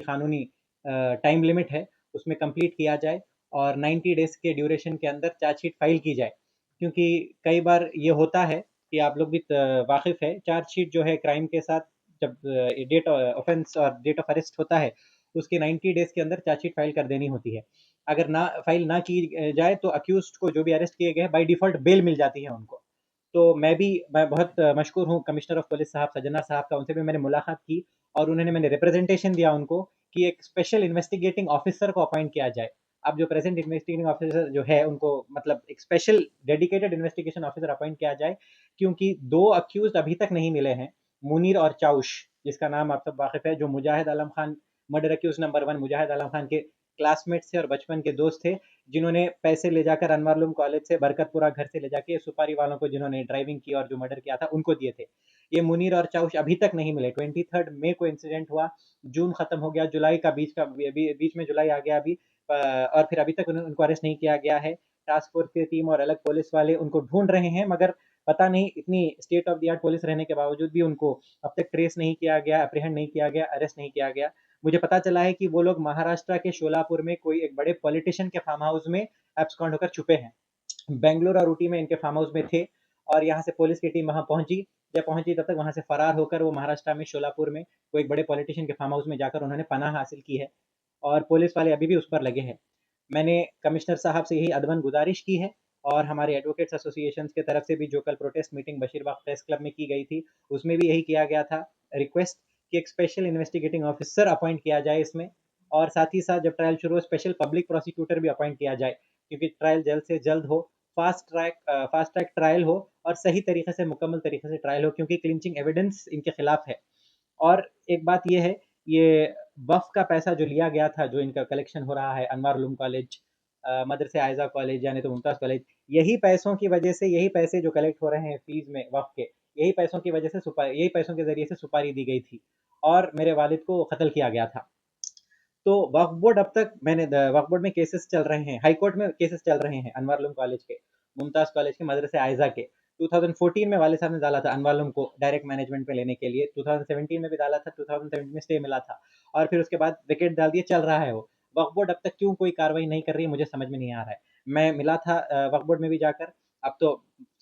कानूनी time limit है उसमें कंप्लीट किया जाए और 90 डेज के ड्यूरेशन के अंदर चार्जशीट फाइल की जाए। क्योंकि कई बार ये होता है कि आप लोग भी वाकिफ़ है, चार्जशीट जो है क्राइम के साथ जब डेट ऑफेंस और डेट ऑफ अरेस्ट होता है उसके 90 डेज के अंदर चार्जशीट फाइल कर देनी होती है। अगर ना फाइल ना की जाए तो अक्यूज्ड को जो भी अरेस्ट किए गए बाय डिफ़ॉल्ट बेल मिल जाती है उनको। तो मैं बहुत मशकूर हूँ कमिश्नर ऑफ पुलिस साहब सज्जनर साहब का, उनसे भी मैंने मुलाकात की और मैंने रिप्रेजेंटेशन दिया उनको कि एक स्पेशल इन्वेस्टिगेटिंग ऑफिसर को अपॉइंट किया जाए। अब जो प्रेजेंट इन्वेस्टिगेटिंग ऑफिसर जो है उनको मतलब एक special dedicated investigation officer appoint किया जाए, क्योंकि 2 अक्यूज्ड अभी तक नहीं मिले हैं, मुनीर और चाउश, जिसका नाम आप सब वाकिफ है, जो मुजाहिद आलम खान मर्डर अक्यूज नंबर 1 मुजाहिद आलम खान के क्लासमेट्स थे और बचपन के दोस्त थे, जिन्होंने पैसे ले जाकर अनवारुल्लूम कॉलेज से बरकतपुरा घर से ले जाके सुपारी वालों को जिन्होंने ड्राइविंग की और जो मर्डर किया था उनको दिए थे। ये मुनीर और चाउश अभी तक नहीं मिले। 23 मई को इंसिडेंट हुआ, जून खत्म हो गया, जुलाई का बीच में जुलाई आ गया अभी, और फिर अभी तक उनको अरेस्ट नहीं किया गया है। टास्क फोर्स की टीम और अलग पुलिस वाले उनको ढूंढ रहे हैं, मगर पता नहीं इतनी state of the art police रहने के बावजूद भी उनको अब तक ट्रेस नहीं किया गया, अप्रीहेंड नहीं किया गया, अरेस्ट नहीं किया गया। मुझे पता चला है कि वो लोग महाराष्ट्र के शोलापुर में कोई एक बड़े पॉलिटिशियन के फार्म हाउस में एब्सकॉन्ड होकर छुपे हैं। बेंगलुरु और ऊटी में इनके फार्म हाउस में थे और यहाँ से पुलिस की टीम वहाँ पहुंची। जब पहुंची तब तक वहाँ से फरार होकर वो महाराष्ट्र में शोलापुर में कोई एक बड़े पॉलिटिशियन के फार्म हाउस में जाकर उन्होंने पनाह हासिल की है और पुलिस वाले अभी भी उस पर लगे हैं। मैंने कमिश्नर साहब से यही अदबन गुजारिश की है और हमारे एडवोकेट्स एसोसिएशन की तरफ से भी जो कल protest meeting Basheerbagh press club में की गई थी उसमें भी यही किया गया था रिक्वेस्ट कि एक स्पेशल इन्वेस्टिगेटिंग ऑफिसर अपॉइंट किया जाए इसमें, और साथ ही साथ जब ट्रायल शुरू हो स्पेशल पब्लिक प्रोसिक्यूटर भी अपॉइंट किया जाए, क्योंकि ट्रायल जल्द से जल्द हो, फास्ट ट्रैक ट्रायल हो और सही तरीके से मुकम्मल तरीके से ट्रायल हो, क्योंकि क्लिंचिंग एविडेंस इनके खिलाफ है। और एक बात ये है, ये वफ़ का पैसा जो लिया गया था, जो इनका कलेक्शन हो रहा है अनवार उलूम कॉलेज, मदरसे आयज़ा कॉलेज यानी तो मुमताज़ कॉलेज, यही पैसों की वजह से, यही पैसे जो कलेक्ट हो रहे हैं फ़ीस में वक़्फ़ के, यही पैसों की वजह से यही पैसों के ज़रिए से सुपारी दी गई थी और मेरे वालिद को कत्ल किया गया था। तो वक्फ बोर्ड अब तक वक्फ बोर्ड में केसेस चल रहे हैं, हाई कोर्ट में केसेस चल रहे हैं अनवर उलूम कॉलेज के, मुमताज़ कॉलेज के, मदरसे आयज़ा के। 2014 में वाले साहब ने डाला था अनवर उलूम को डायरेक्ट मैनेजमेंट में लेने के लिए, 2017 में भी डाला था, 2017 में स्टे मिला था और फिर उसके बाद विकेट डाल दिए, चल रहा है वो। वक्फ बोर्ड अब तक क्यों कोई कार्रवाई नहीं कर रही है मुझे समझ में नहीं आ रहा है। मैं मिला था वक्फ बोर्ड में भी जाकर, अब तो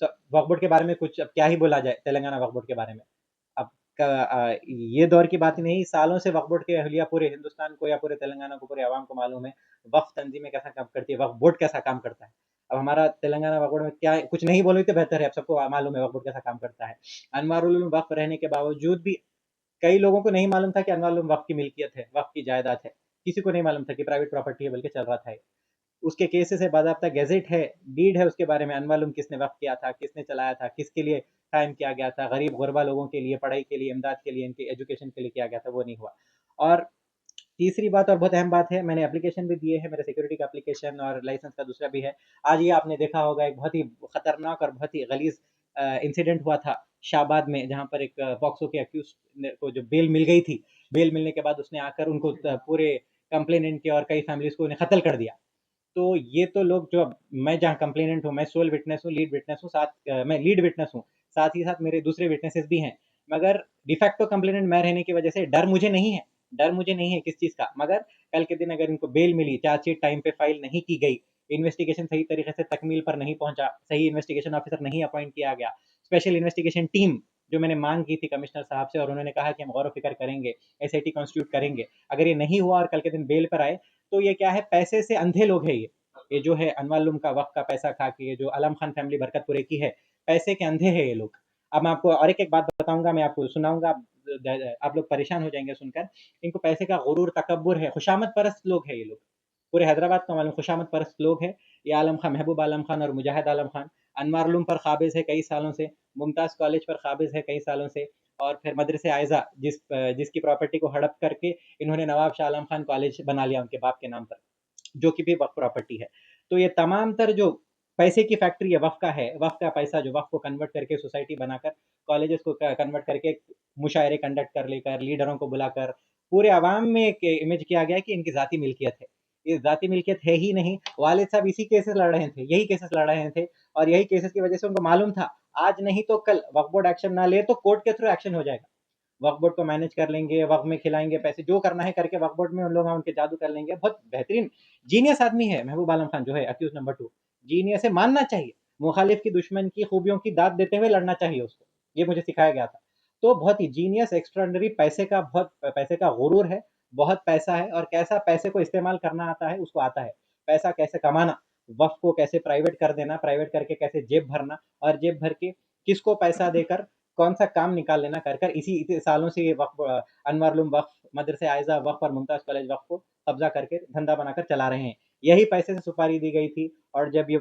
वक्फ बोर्ड के बारे में कुछ अब क्या ही बोला जाए तेलंगाना वक्फ बोर्ड के बारे में। अब ये दौर की बात ही नहीं, सालों से वक्फ बोर्ड की अहलिया पूरे हिंदुस्तान को या पूरे तेलंगाना को, पूरे अवाम को मालूम है वक्फ तंजीमें कैसा काम करती है, वक्फ बोर्ड कैसा काम करता है। अब हमारा तेलंगाना वक्फ बोर्ड में क्या कुछ नहीं बोले तो बेहतर है, अब सबको मालूम है वक्फ बोर्ड कैसा काम करता है। अनवारुल उलूम वक्फ रहने के बावजूद भी कई लोगों को नहीं मालूम था कि अनवारुल उलूम वक्फ की मिल्कियत है, वक्फ की जायदाद है। किसी को नहीं मालूम था कि प्राइवेट प्रॉपर्टी है, बल्कि चल रहा था। उसके केसेस है, बाज़ाब्ता गेज़ेट है, डीड है उसके बारे में, अनमालूम किसने वक़्फ़ किया था, किसने चलाया था, किसके लिए कायम किया गया था, गरीब-गुरबा लोगों के लिए, पढ़ाई के लिए, इमदाद के लिए, इनकी एजुकेशन के लिए किया गया था, वो नहीं हुआ। और तीसरी बात और बहुत अहम बात है, मैंने एप्लीकेशन भी दिए हैं, मेरे सिक्योरिटी का एप्लीकेशन और लाइसेंस का दूसरा भी है। आज ये आपने देखा होगा एक बहुत ही खतरनाक और बहुत ही गलीज़ इंसिडेंट हुआ था शाहबाद में, जहाँ पर एक पॉक्सो के अक्यूज़्ड को जो बेल मिल गई थी, बेल मिलने के बाद उसने आकर उनको पूरे कंप्लेनेंट के और कई फैमिलीज़ को उन्हें कत्ल कर दिया। तो ये तो लोग जो, मैं जहाँ कंप्लेनेंट हूँ, मैं सोल विटनेस हूँ, लीड विटनेस हूँ, मैं लीड विटनेस हूँ, साथ ही साथ मेरे दूसरे विटनेसेस भी हैं। मगर डिफैक्टो कंप्लेनेंट मैं रहने की वजह से डर मुझे नहीं है किस चीज़ का, मगर कल के दिन अगर इनको बेल मिली, चार्जशीट टाइम पे फाइल नहीं की गई, इन्वेस्टिगेशन सही तरीके से तकमील पर नहीं पहुंचा, सही इन्वेस्टिगेशन ऑफिसर नहीं अपॉइंट किया गया, स्पेशल इन्वेस्टिगेशन टीम जो मैंने मांग की थी कमिश्नर साहब से और उन्होंने कहा कि हम गौर फिक्र करेंगे, एसआईटी कॉन्स्टिट्यूट करेंगे, अगर ये नहीं हुआ और कल के दिन बेल पर आए, तो ये क्या है, पैसे से अंधे लोग हैं ये जो है अनवालुम का वक्त का पैसा खा के, ये जो आलम खान फैमिली बरकतपुरे की है, पैसे के अंधे हैं ये लोग। अब मैं आपको और एक बात बताऊंगा, मैं आपको सुनाऊंगा, आप लोग परेशान हो जाएंगे सुनकर। इनको पैसे का गुरूर तकब्बुर है, खुशामद परस्त लोग हैं ये लोग, पूरे हैदराबाद का मालूम खुशामद परस्त लोग हैं ये। आलम खान, महबूब आलम खान और मुजाहिद आलम खान अनवारुल पर काबिज है कई सालों से, मुमताज़ कॉलेज पर काबिज है कई सालों से, और फिर मदरसे आयज़ा जिसकी प्रॉपर्टी को हड़प करके इन्होंने नवाब शाह आलम खान कॉलेज बना लिया उनके बाप के नाम पर, जो कि भी वक्फ प्रॉपर्टी है। तो ये तमाम तर जो पैसे की फैक्ट्री है वक्फ का है, वक्फ का पैसा जो वक्फ को कन्वर्ट करके सोसाइटी बनाकर, कॉलेजेस को कन्वर्ट करके मुशायरे कंडक्ट कर लेकर, लीडरों को बुलाकर पूरे अवाम में एक इमेज किया गया कि इनकी ज़ाती मिल्कियत है। ये ज़ाती मिल्कियत है ही नहीं। वालिद साहब इसी केसेस लड़ रहे थे, यही केसेस लड़ रहे थे और यही केसेस की वजह से उनको मालूम था आज नहीं तो कल वक्फ बोर्ड एक्शन ना ले तो कोर्ट के थ्रू एक्शन हो जाएगा। वक्फ बोर्ड को मैनेज कर लेंगे, वक्फ में खिलाएंगे पैसे, जो करना है करके वक्फ बोर्ड में उन लोग उनके जादू कर लेंगे। बहुत बेहतरीन जीनियस आदमी है महबूब आलम खान जो है अक्यूज नंबर 2। जीनियस है, मानना चाहिए, मुखालिफ की दुश्मन की खूबियों की दाद देते हुए लड़ना चाहिए उसको, ये मुझे सिखाया गया था। तो बहुत ही जीनियस एक्स्ट्राऑर्डिनरी, पैसे का बहुत पैसे का गुरूर है, बहुत पैसा है, और कैसा पैसे को इस्तेमाल करना आता है उसको आता है, पैसा कैसे कमाना, वक्फ को कैसे प्राइवेट कर देना, प्राइवेट करके कैसे जेब भरना, और जेब भर के किसको पैसा देकर कौन सा काम निकाल लेना, कर कर इसी इतने सालों से ये वक्फ, अनवारुल वक्फ, मदरसे आयजा वक्फ और मुमताज कॉलेज वक्फ को कब्जा करके धंधा बनाकर चला रहे हैं। यही पैसे से सुपारी दी गई थी, और जब ये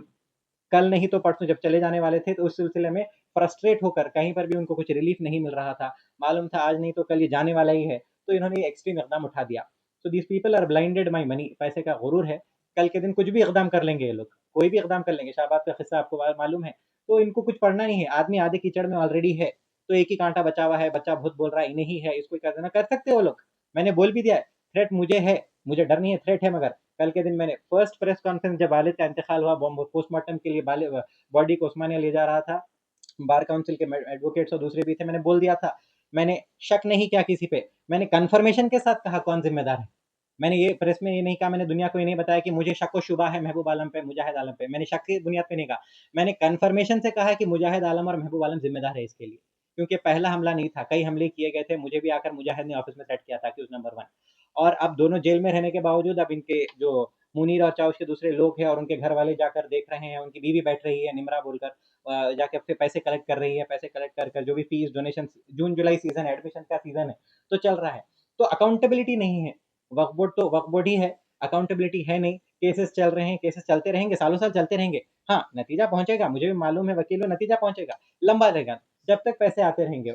कल नहीं तो परसों जब चले जाने वाले थे, तो उस सिलसिले में फ्रस्ट्रेट होकर कहीं पर भी उनको कुछ रिलीफ नहीं मिल रहा था, मालूम था आज नहीं तो कल ये जाने वाला ही है, तो इन्होंने ये एक्सट्रीम इकदाम उठा दिया। So these people are blinded my money, पैसे का गुरूर है, कल के दिन कुछ भी इकदाम कर लेंगे ये लोग, कोई भी इकदाम कर लेंगे। शाहबाद का किस्सा आपको मालूम है, तो इनको कुछ पढ़ना नहीं है, आदमी आधे कीचड़ में ऑलरेडी है, तो एक ही कांटा बचा हुआ है, बच्चा बहुत बोल रहा है इन्हें ही है, इसको कर देना, कर सकते हो लोग। मैंने बोल भी दिया है, थ्रेट मुझे है, मुझे डर नहीं है, थ्रेट है, मगर कल के दिन मैंने फर्स्ट प्रेस कॉन्फ्रेंस जब वालिद का इंतकाल हुआ, पोस्टमार्टम के लिए बॉडी को उस्मानिया ले जा रहा था, बार काउंसिल के एडवोकेट्स और दूसरे भी थे, मैंने बोल दिया था, मैंने शक नहीं किया किसी पे, मैंने कंफर्मेशन के साथ कहा कौन जिम्मेदार है। मैंने ये प्रेस में ये नहीं कहा, मैंने दुनिया को ये नहीं बताया कि मुझे शक व शुबा है महबूब आलम पे, मुजाहिद आलम पे, मैंने शक की बुनियाद पे नहीं कहा, मैंने कंफर्मेशन से कहा कि मुजाहिद आलम और महबूब आलम जिम्मेदार है इसके लिए, क्योंकि पहला हमला नहीं था, कई हमले किए गए थे, मुझे भी आकर मुजाहिद ने ऑफिस में सेट किया था कि उस नंबर 1। और अब दोनों जेल में रहने के बावजूद अब इनके जो मुनीर और चाउश के दूसरे लोग हैं और उनके घर वाले जाकर देख रहे हैं, उनकी बीवी बैठ रही है निमरा बोलकर, जाके अपने पैसे कलेक्ट कर रही है, पैसे कलेक्ट कर कर जो भी फीस डोनेशन, जून जुलाई सीजन एडमिशन का सीजन है, तो चल रहा है। तो अकाउंटेबिलिटी नहीं है, वक्फ बोर्ड तो वक्फ बोर्ड ही है, अकाउंटेबिलिटी है नहीं, केसेस चल रहे हैं, केसेस चलते रहेंगे, सालों साल चलते रहेंगे। हाँ, नतीजा पहुंचेगा, मुझे भी मालूम है वकीलों, नतीजा पहुंचेगा, लंबा रहेगा, जब तक पैसे आते रहेंगे।